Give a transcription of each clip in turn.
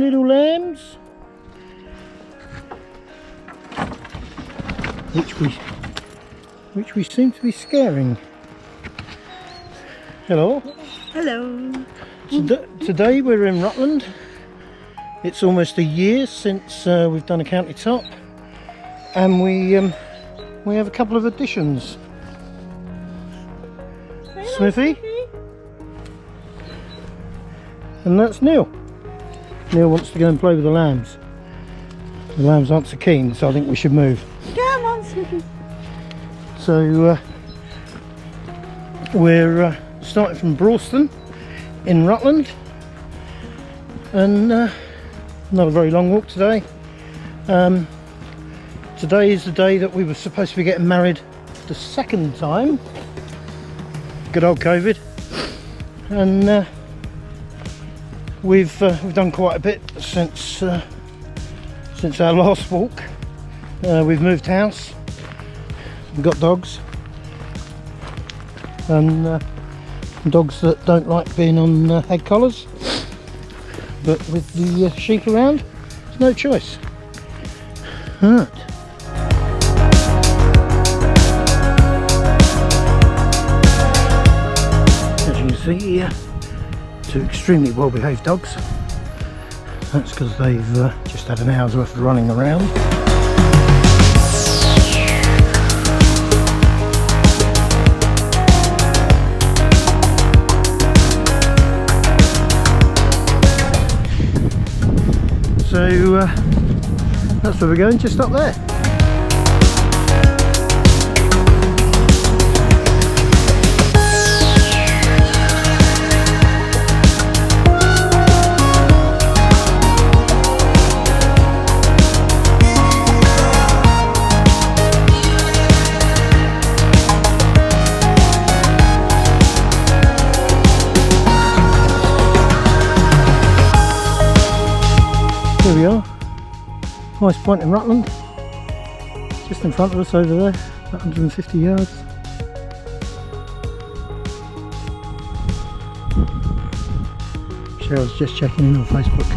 little lambs, which we seem to be scaring. Hello. Hello. Today we're in Rutland. It's almost a year since we've done a county top, and we have a couple of additions. Smithy, and that's Neil. Neil wants to go and play with the lambs. The lambs aren't so keen, so I think we should move. Come on, Smithy. So we're starting from Braunston in Rutland, and not a very long walk today. Today is the day that we were supposed to be getting married the second time. Good old COVID. And we've done quite a bit since our last walk. We've moved house, we've got dogs, and dogs that don't like being on head collars, but with the sheep around, there's no choice. Right. As you can see, two extremely well behaved dogs. That's because they've just had an hour's worth of running around. So that's where we're going, just up there. Here we are, nice point in Rutland, just in front of us over there, about 150 yards. Cheryl's just checking in on Facebook.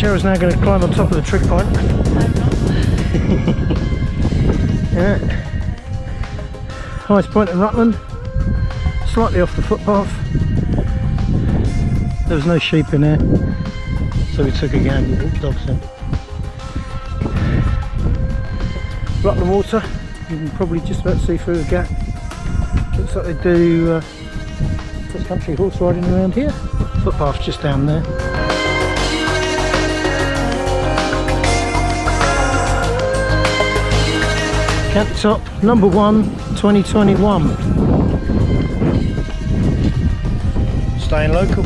Cheryl's now going to climb on top of the trig point. I'm not. Yeah. Highest point in Rutland, slightly off the footpath. There was no sheep in there, so we took a gamble with the dogs in. Rutland water, you can probably just about see through the gap. Looks like they do cross-country horse riding around here. Footpath just down there. County top number 1, 2021. Staying local.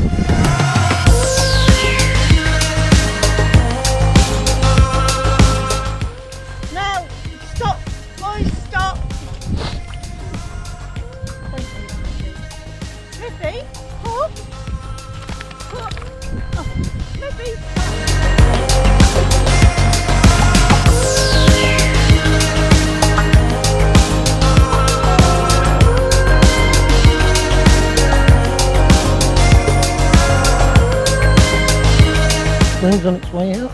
Now, stop, boys, stop. Smithy, hop. Hop. Oh, Smithy. Plane's on its way out.